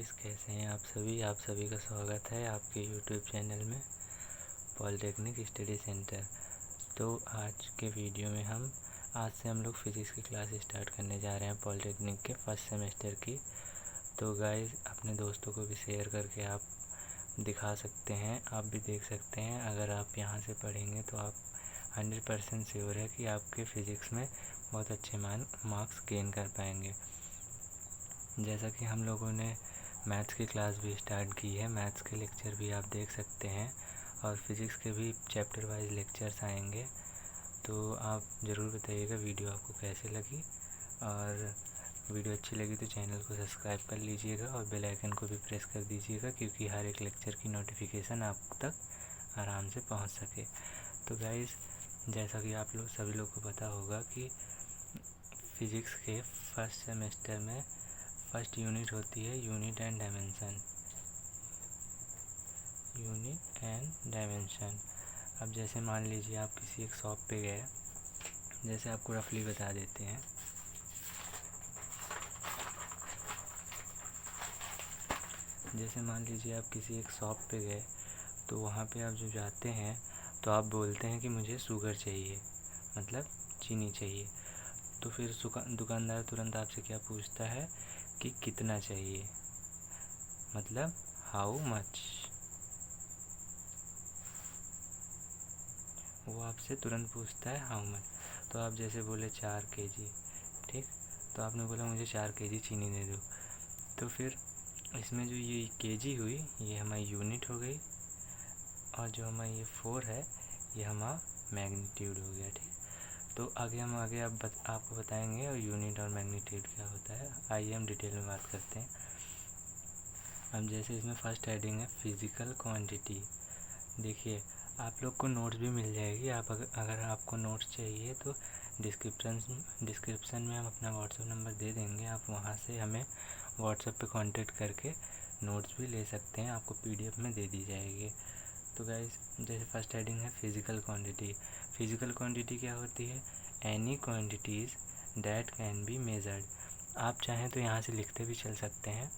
Guys, कैसे हैं आप सभी का स्वागत है आपके यूट्यूब चैनल में पॉलिटेक्निक स्टडी सेंटर। तो आज के वीडियो में आज से हम लोग फिज़िक्स की क्लास स्टार्ट करने जा रहे हैं पॉलिटेक्निक के फर्स्ट सेमेस्टर की। तो गाइस, अपने दोस्तों को भी शेयर करके आप दिखा सकते हैं, आप भी देख सकते हैं। अगर आप यहाँ से पढ़ेंगे तो आप 100% श्योर है कि आपके फ़िज़िक्स में बहुत अच्छे मार्क्स गेन कर पाएंगे। जैसा कि हम लोगों ने मैथ्स की क्लास भी स्टार्ट की है, मैथ्स के लेक्चर भी आप देख सकते हैं और फिज़िक्स के भी चैप्टर वाइज लेक्चर्स आएंगे। तो आप ज़रूर बताइएगा वीडियो आपको कैसे लगी, और वीडियो अच्छी लगी तो चैनल को सब्सक्राइब कर लीजिएगा और बेल आइकन को भी प्रेस कर दीजिएगा, क्योंकि हर एक लेक्चर की नोटिफिकेशन आप तक आराम से पहुंच सके। तो गाइस, जैसा कि आप लोग सभी लोग को पता होगा कि फ़िज़िक्स के फर्स्ट सेमेस्टर में फर्स्ट यूनिट होती है यूनिट एंड डायमेंशन। अब जैसे मान लीजिए आप किसी एक शॉप पे गए, जैसे आपको रफली बता देते हैं। जैसे मान लीजिए आप किसी एक शॉप पे गए, तो वहाँ पे आप जब जाते हैं तो आप बोलते हैं कि मुझे शुगर चाहिए, मतलब चीनी चाहिए। तो फिर दुकानदार तुरंत आपसे क्या पूछता है कि कितना चाहिए, मतलब हाउ मच। वो आपसे तुरंत पूछता है हाउ मच। तो आप जैसे बोले 4 kg, ठीक। तो आपने बोला मुझे 4 kg चीनी दे दो। तो फिर इसमें जो ये kg हुई, ये हमारी यूनिट हो गई, और जो हमारा ये 4 है ये हमारा मैग्नीट्यूड हो गया, ठीक। तो आगे आपको बताएंगे और यूनिट और मैग्नीट्यूड क्या होता है। आइए हम डिटेल में बात करते हैं। अब जैसे इसमें फर्स्ट हेडिंग है फिज़िकल क्वांटिटी। देखिए, आप लोग को नोट्स भी मिल जाएगी। अगर आपको नोट्स चाहिए तो डिस्क्रिप्शन में हम अपना व्हाट्सएप नंबर दे देंगे, आप वहाँ से हमें व्हाट्सएप पे कांटेक्ट करके नोट्स भी ले सकते हैं, आपको पीडीएफ में दे दी जाएगी। तो गाइस, जैसे फर्स्ट हेडिंग है फिज़िकल क्वांटिटी। फिज़िकल क्वांटिटी क्या होती है? Any quantities that can be measured. आप चाहें तो यहाँ से लिखते भी चल सकते हैं,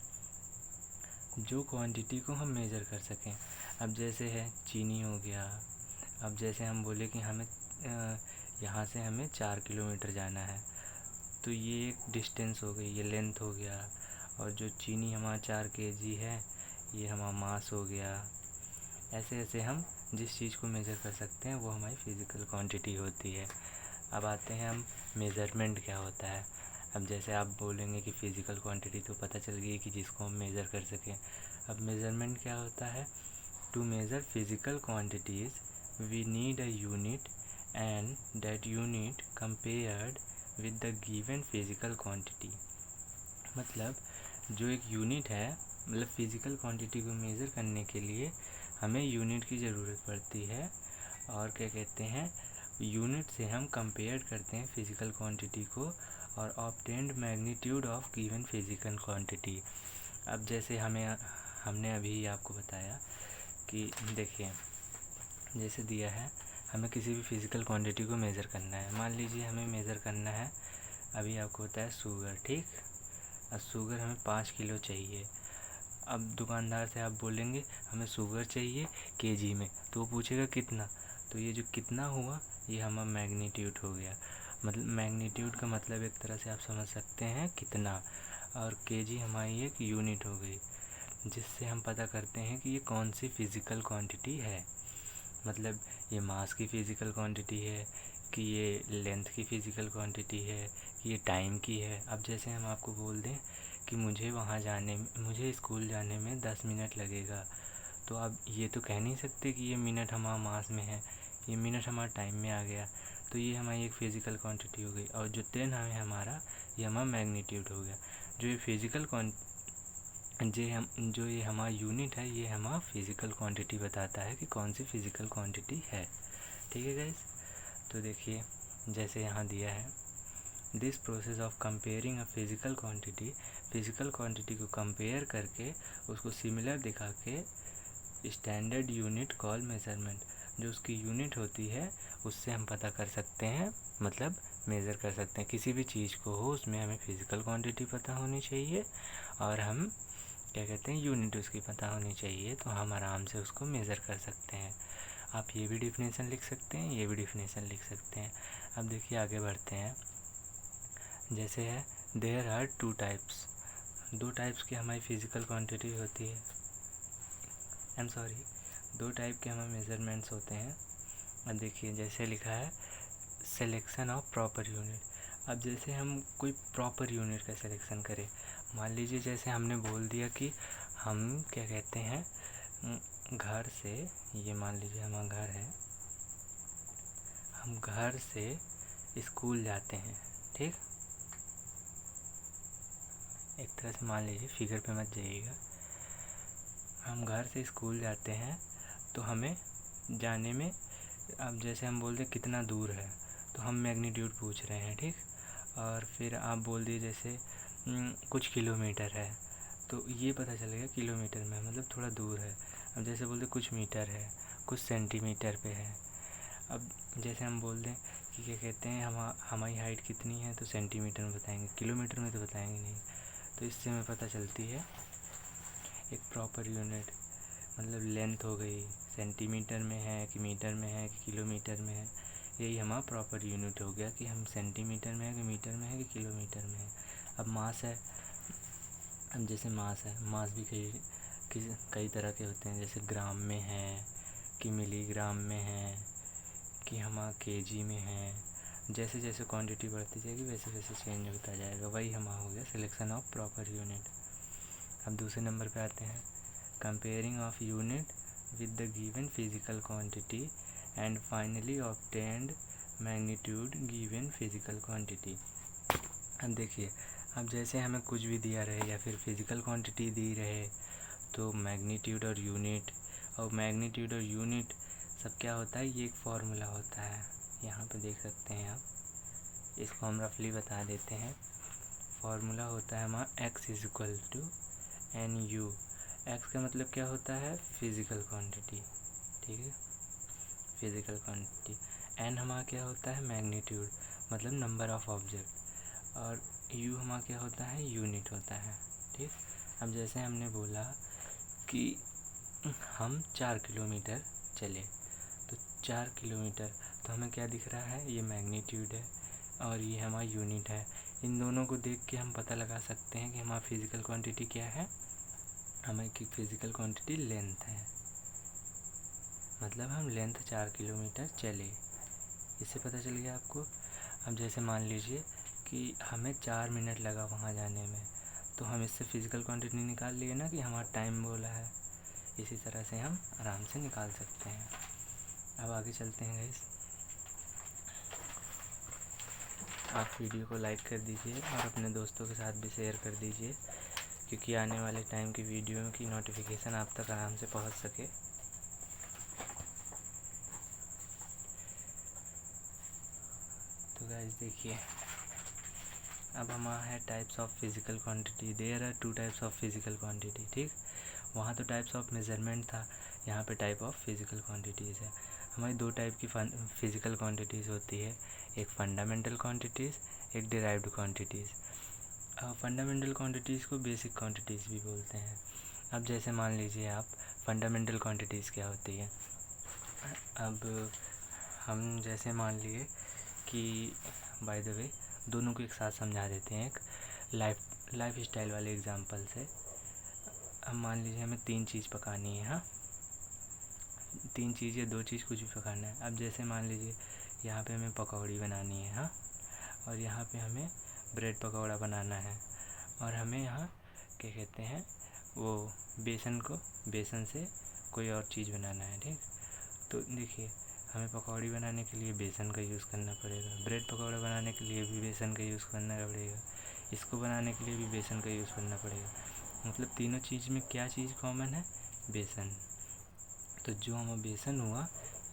जो क्वांटिटी को हम मेज़र कर सकें। अब जैसे है चीनी हो गया। अब जैसे हम बोले कि हमें यहाँ से हमें 4 किलोमीटर जाना है, तो ये एक डिस्टेंस हो गई, ये लेंथ हो गया। और जो चीनी हमारा 4 kg है, ये हमारा मास हो गया। ऐसे ऐसे हम जिस चीज़ को मेज़र कर सकते हैं वो हमारी फ़िज़िकल क्वांटिटी होती है। अब आते हैं हम मेज़रमेंट क्या होता है। अब जैसे आप बोलेंगे कि फ़िज़िकल क्वांटिटी तो पता चल गई कि जिसको हम मेज़र कर सकें। अब मेज़रमेंट क्या होता है? To measure physical quantities we need a unit and that unit compared with the given physical quantity. मतलब जो एक यूनिट है, मतलब फ़िज़िकल क्वांटिटी को मेज़र करने के लिए हमें यूनिट की ज़रूरत पड़ती है। और क्या कहते हैं, यूनिट से हम कंपेयर करते हैं फ़िज़िकल क्वांटिटी को और obtained magnitude of given physical quantity. अब जैसे हमने अभी आपको बताया कि देखिए, जैसे दिया है हमें किसी भी फ़िज़िकल क्वांटिटी को मेज़र करना है। मान लीजिए हमें मेज़र करना है, अभी आपको बताया शुगर, ठीक। अब शुगर हमें 5 किलो चाहिए। अब दुकानदार से आप बोलेंगे हमें शुगर चाहिए केजी में, तो वो पूछेगा कितना। तो ये जो कितना हुआ ये हमारा मैग्नीट्यूड हो गया। मतलब मैग्नीट्यूड का मतलब एक तरह से आप समझ सकते हैं कितना, और केजी हमारी एक यूनिट हो गई, जिससे हम पता करते हैं कि ये कौन सी फ़िज़िकल क्वांटिटी है। मतलब ये मास की फ़िज़िकल क्वांटिटी है, कि ये लेंथ की फ़िज़िकल क्वांटिटी है, कि ये टाइम की है। अब जैसे हम आपको बोल दें कि मुझे स्कूल जाने में 10 मिनट लगेगा, तो अब ये तो कह नहीं सकते कि ये मिनट हमारा मास में है, ये मिनट हमारा टाइम में आ गया। तो ये हमारी एक फ़िज़िकल क्वांटिटी हो गई, और जो 10 है हमारा, ये हमारा मैग्नीट्यूड हो गया। जो ये फ़िज़िकल जो ये हमारा यूनिट है, ये हमारा फ़िज़िकल क्वांटिटी बताता है कि कौन सी फ़िज़िकल क्वांटिटी है, ठीक है गाइस। तो देखिए, जैसे यहाँ दिया है, this process of comparing a physical quantity को कंपेयर करके उसको सिमिलर दिखा के स्टैंडर्ड यूनिट कॉल मेज़रमेंट, जो उसकी यूनिट होती है उससे हम पता कर सकते हैं, मतलब मेज़र कर सकते हैं। किसी भी चीज़ को हो उसमें हमें फ़िज़िकल क्वांटिटी पता होनी चाहिए, और हम क्या कहते हैं यूनिट उसकी पता होनी चाहिए, तो हम आराम से उसको मेज़र कर सकते हैं। आप ये भी डिफिनेशन लिख सकते हैं, ये भी डिफिनेशन लिख सकते हैं। अब देखिए आगे बढ़ते हैं। जैसे है देयर आर 2 टाइप्स, 2 टाइप्स की हमारी फिज़िकल क्वांटिटी होती है, आई एम सॉरी 2 टाइप के हमारे मेज़रमेंट्स होते हैं। अब देखिए जैसे लिखा है सिलेक्शन ऑफ प्रॉपर यूनिट। अब जैसे हम कोई प्रॉपर यूनिट का सिलेक्शन करें, मान लीजिए जैसे हमने बोल दिया कि हम क्या कहते हैं घर से, ये मान लीजिए हमारा घर है, हम घर से स्कूल जाते हैं, ठीक। एक तरह से मान लीजिए, फिगर पे मत जाइएगा। हम घर से स्कूल जाते हैं तो हमें जाने में, अब जैसे हम बोल दें कितना दूर है, तो हम मैग्नीट्यूड पूछ रहे हैं, ठीक। और फिर आप बोल दिए जैसे कुछ किलोमीटर है, तो ये पता चलेगा किलोमीटर में, मतलब थोड़ा दूर है। अब जैसे बोल दें कुछ मीटर है, कुछ सेंटीमीटर पे है। अब जैसे हम बोल दें कि क्या कहते हैं हमारी हाइट कितनी है, तो सेंटीमीटर में बताएंगे, किलोमीटर में तो बताएंगे नहीं। तो इससे हमें पता चलती है एक प्रॉपर यूनिट, मतलब लेंथ हो गई, सेंटीमीटर में है कि मीटर में है कि किलोमीटर में है, यही हमारा प्रॉपर यूनिट हो गया कि हम सेंटीमीटर में है कि मीटर में है कि किलोमीटर में है। अब मास है, अब जैसे मास है, मास भी कई तरह के होते हैं, जैसे ग्राम में है कि मिलीग्राम में है कि हमारा केजी में है। जैसे जैसे क्वांटिटी बढ़ती जाएगी वैसे वैसे चेंज होता जाएगा, वही हमारा हो गया सिलेक्शन ऑफ प्रॉपर यूनिट। अब दूसरे नंबर पे आते हैं, comparing of unit with the given physical quantity and finally obtained magnitude given physical quantity. अब देखिए, अब जैसे हमें कुछ भी दिया रहे या फिर फिजिकल क्वांटिटी दी रहे, तो मैग्नीट्यूड और यूनिट, और मैग्नीट्यूड और यूनिट सब क्या होता है, ये एक फार्मूला होता है, यहाँ पे देख सकते हैं आप, इसको हम रफली बता देते हैं। फार्मूला होता है हमारा x is equal to n u. X का मतलब क्या होता है, फिज़िकल क्वांटिटी, ठीक है, फिज़िकल क्वांटिटी। एन हमारा क्या होता है, मैग्नीट्यूड, मतलब नंबर ऑफ ऑब्जेक्ट, और यू हमारा क्या होता है, यूनिट होता है, ठीक। अब जैसे हमने बोला कि हम 4 किलोमीटर चले, तो 4 किलोमीटर, तो हमें क्या दिख रहा है, ये मैग्नीट्यूड है और ये हमारा यूनिट है। इन दोनों को देख के हम पता लगा सकते हैं कि हमारा फिज़िकल क्वांटिटी क्या है, हमारी फिज़िकल क्वांटिटी लेंथ है, मतलब हम लेंथ 4 किलोमीटर चले, इससे पता चल गया आपको। अब जैसे मान लीजिए कि हमें 4 मिनट लगा वहाँ जाने में, तो हम इससे फिज़िकल क्वांटिटी निकाल लिए ना कि हमारा टाइम बोला है, इसी तरह से हम आराम से निकाल सकते हैं। अब आगे चलते हैं गाइस, आप वीडियो को लाइक कर दीजिए और अपने दोस्तों के साथ भी शेयर कर दीजिए, क्योंकि आने वाले टाइम की वीडियो की नोटिफिकेशन आप तक आराम से पहुंच सके। तो गाइस देखिए, अब हमारा है types of physical quantity. There are 2 types of physical quantity, ठीक। वहाँ तो टाइप्स ऑफ मेजरमेंट था, यहाँ पे टाइप ऑफ फिज़िकल क्वांटिटीज़ है। हमारी 2 टाइप की फिज़िकल क्वांटिटीज़ होती है, एक फंडामेंटल क्वांटिटीज़, एक डिराइव्ड क्वांटिटीज़। फंडामेंटल क्वांटिटीज़ को बेसिक क्वांटिटीज़ भी बोलते हैं। अब जैसे मान लीजिए आप, फंडामेंटल क्वांटिटीज़ क्या होती है, अब हम जैसे मान लिए कि बाय द वे दोनों को एक साथ समझा देते हैं, एक लाइफ स्टाइल वाले एग्जांपल से। अब मान लीजिए हमें 3 चीज़ पकानी है, हाँ 3 चीज़ या 2 चीज़ कुछ भी पकाना है। अब जैसे मान लीजिए यहाँ पे हमें पकौड़ी बनानी है, हाँ, और यहाँ पे हमें ब्रेड पकौड़ा बनाना है, और हमें यहाँ क्या कहते हैं वो बेसन से कोई और चीज़ बनाना है, ठीक। तो देखिए, हमें पकौड़ी बनाने के लिए बेसन का यूज़ करना पड़ेगा, ब्रेड पकौड़ा बनाने के लिए भी बेसन का यूज़ करना पड़ेगा, इसको बनाने के लिए भी बेसन का यूज़ करना पड़ेगा। मतलब तीनों चीज़ में क्या चीज़ कॉमन है, बेसन। तो जो हमारा बेसन हुआ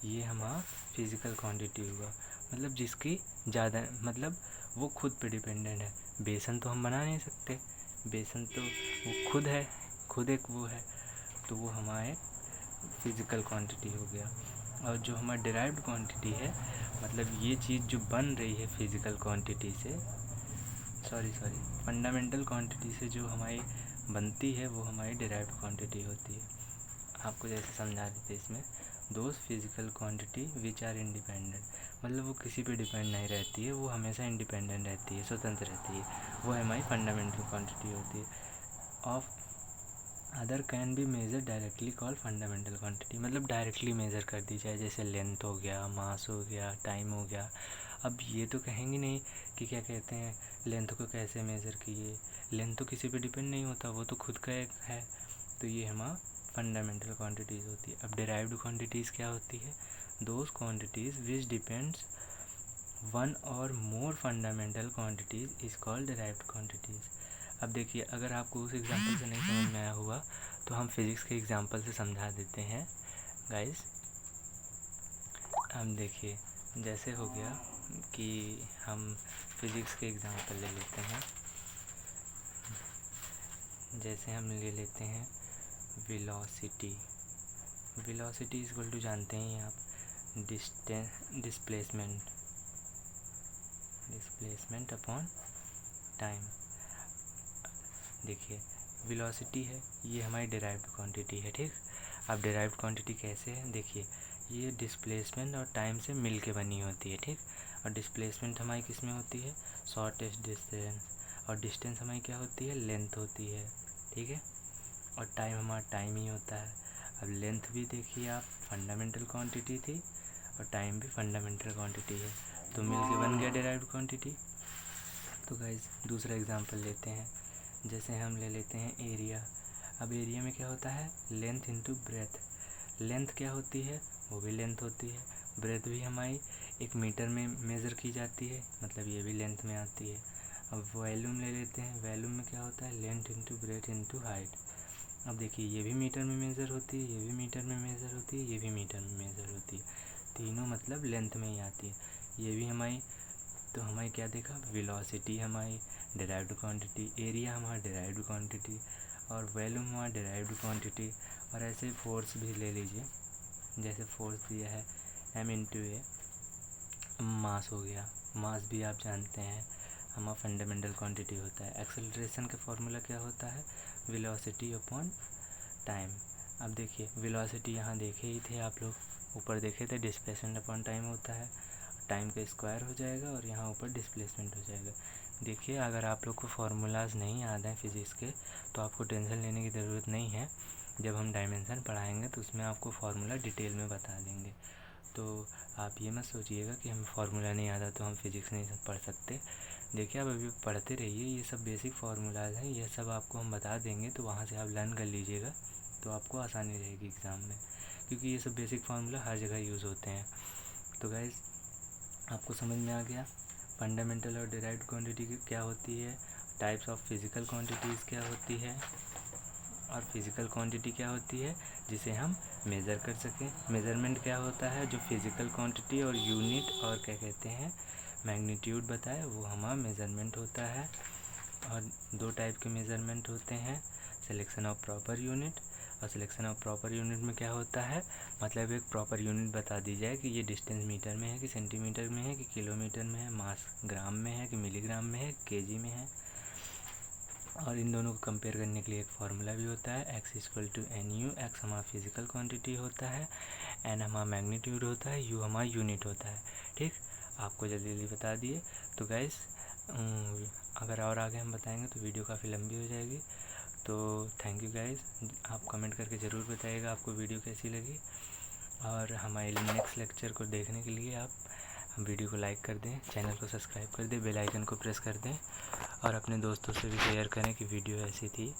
ये हमारा फिज़िकल क्वांटिटी हुआ, मतलब जिसकी ज़्यादा, मतलब वो खुद पे डिपेंडेंट है। बेसन तो हम बना नहीं सकते, बेसन तो वो खुद है, खुद एक वो है, तो वो हमारे फिज़िकल क्वांटिटी हो गया। और जो हमारा डिराइव्ड क्वांटिटी है, मतलब ये चीज़ जो बन रही है फिज़िकल क्वांटिटी से, फंडामेंटल क्वांटिटी से जो हमारी बनती है वो हमारी डिराइव्ड क्वांटिटी होती है। आपको जैसे समझा रहे थे इसमें, those physical quantity which are independent, मतलब वो किसी पे डिपेंड नहीं रहती है, वो हमेशा इंडिपेंडेंट रहती है, स्वतंत्र रहती है, वो हमारी फंडामेंटल क्वांटिटी होती है। Of other can be measure directly call fundamental quantity, मतलब डायरेक्टली मेज़र कर दी जाए, जैसे लेंथ हो गया, मास हो गया, टाइम हो गया। अब ये तो कहेंगे नहीं कि क्या कहते हैं लेंथ को कैसे मेज़र किए, लेंथ तो किसी पे डिपेंड नहीं होता, वो तो खुद का एक है। तो ये हमारा फंडामेंटल क्वांटिटीज़ होती है। अब डिराइव्ड क्वांटिटीज़ क्या होती है? Those quantities which depends one or more fundamental quantities is called derived quantities. अब देखिए, अगर आपको उस एग्जांपल से नहीं समझ में आया हुआ तो हम फिज़िक्स के एग्जांपल से समझा देते हैं गाइस। हम देखिए, जैसे हो गया कि हम फिज़िक्स के एग्जांपल ले लेते हैं। जैसे हम ले लेते हैं velocity. Velocity is equal to, जानते हैं आप, डिस्प्लेसमेंट अपॉन टाइम। देखिए, वेलोसिटी है, ये हमारी डिराइव्ड क्वांटिटी है, ठीक। अब डिराइव्ड क्वांटिटी कैसे है? देखिए, ये डिस्प्लेसमेंट और टाइम से मिल के बनी होती है, ठीक। और डिस्प्लेसमेंट हमारी किस में होती है? Shortest distance. और डिस्टेंस हमारी क्या होती है? लेंथ होती है, ठीक है। और टाइम हमारा टाइम ही होता है। अब लेंथ भी देखिए आप, फंडामेंटल क्वांटिटी थी, और टाइम भी फंडामेंटल क्वांटिटी है, तो मिल के बन गया डिराइव्ड क्वांटिटी। तो गाइस, दूसरा एग्जांपल लेते हैं। जैसे हम ले लेते हैं एरिया। अब एरिया में क्या होता है? Length into breadth. लेंथ क्या होती है? वो भी लेंथ होती है। ब्रेथ भी हमारी एक मीटर में मेज़र की जाती है, मतलब ये भी लेंथ में आती है। अब वॉल्यूम ले लेते हैं। वॉल्यूम में क्या होता है? Length into breadth into height. अब देखिए, ये भी मीटर में मेज़र होती है, ये भी मीटर में मेज़र होती है, ये भी मीटर में मेज़र होती है, तीनों मतलब लेंथ में ही आती है। ये भी हमारी, तो हमारी क्या देखा? वेलोसिटी हमारी डिराइव्ड क्वांटिटी, एरिया हमारा डिराइव्ड क्वांटिटी, और वॉल्यूम हमारा डिराइव्ड क्वांटिटी। और ऐसे फोर्स भी ले लीजिए, जैसे फोर्स दिया है m इंटू ए, मास हो गया। मास भी आप जानते हैं हमारा फंडामेंटल क्वांटिटी होता है। एक्सेलरेशन का फॉर्मूला क्या होता है? Velocity upon time. अब देखिए, वेलोसिटी यहाँ देखे ही थे आप लोग, ऊपर देखे थे डिस्प्लेसमेंट अपॉन टाइम होता है, टाइम का स्क्वायर हो जाएगा और यहाँ ऊपर डिस्प्लेसमेंट हो जाएगा। देखिए, अगर आप लोग को फार्मूलाज नहीं याद हैं फिज़िक्स के तो आपको टेंशन लेने की ज़रूरत नहीं है। जब हम डायमेंशन पढ़ाएंगे तो उसमें आपको फार्मूला डिटेल में बता देंगे। तो आप ये मत सोचिएगा कि हमें फार्मूला नहीं आता तो हम फिज़िक्स नहीं पढ़ सकते। देखिए, आप अभी पढ़ते रहिए, ये सब बेसिक फार्मूलाज हैं, ये सब आपको हम बता देंगे, तो वहाँ से आप लर्न कर लीजिएगा, तो आपको आसानी रहेगी एग्ज़ाम में, क्योंकि ये सब बेसिक फार्मूला हर जगह यूज़ होते हैं। तो गाइस, आपको समझ में आ गया फंडामेंटल और डिराइव्ड क्वांटिटी क्या होती है, टाइप्स ऑफ फिज़िकल क्वांटिटीज़ क्या होती है, और फिज़िकल क्वांटिटी क्या होती है जिसे हम मेज़र कर सकें। मेज़रमेंट क्या होता है? जो फिज़िकल क्वांटिटी और यूनिट और क्या कहते हैं मैग्नीट्यूड बताए, वो हमारा मेज़रमेंट होता है। और दो टाइप के मेज़रमेंट होते हैं, सिलेक्शन ऑफ प्रॉपर यूनिट। और सिलेक्शन ऑफ प्रॉपर यूनिट में क्या होता है? मतलब एक प्रॉपर यूनिट बता दी जाए कि ये डिस्टेंस मीटर में है कि सेंटीमीटर में है कि किलोमीटर में है, मास ग्राम में है कि मिलीग्राम में है, केजी में है। और इन दोनों को कंपेयर करने के लिए एक फार्मूला भी होता है, x equal to n u. X हमारा फिजिकल क्वांटिटी होता है, एन हमारा मैग्नीट्यूड होता है, यू हमारा यूनिट होता है, ठीक। आपको जल्दी जल्दी बता दिए। तो गाइस, अगर और आगे हम बताएंगे तो वीडियो काफ़ी लंबी हो जाएगी। तो थैंक यू गाइस, आप कमेंट करके ज़रूर बताइएगा आपको वीडियो कैसी लगी। और हमारे नेक्स्ट लेक्चर को देखने के लिए आप वीडियो को लाइक कर दें, चैनल को सब्सक्राइब कर दें, बेल आइकन को प्रेस कर दें, और अपने दोस्तों से भी शेयर करें कि वीडियो ऐसी थी।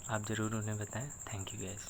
आप ज़रूर उन्हें बताएं। Thank you guys.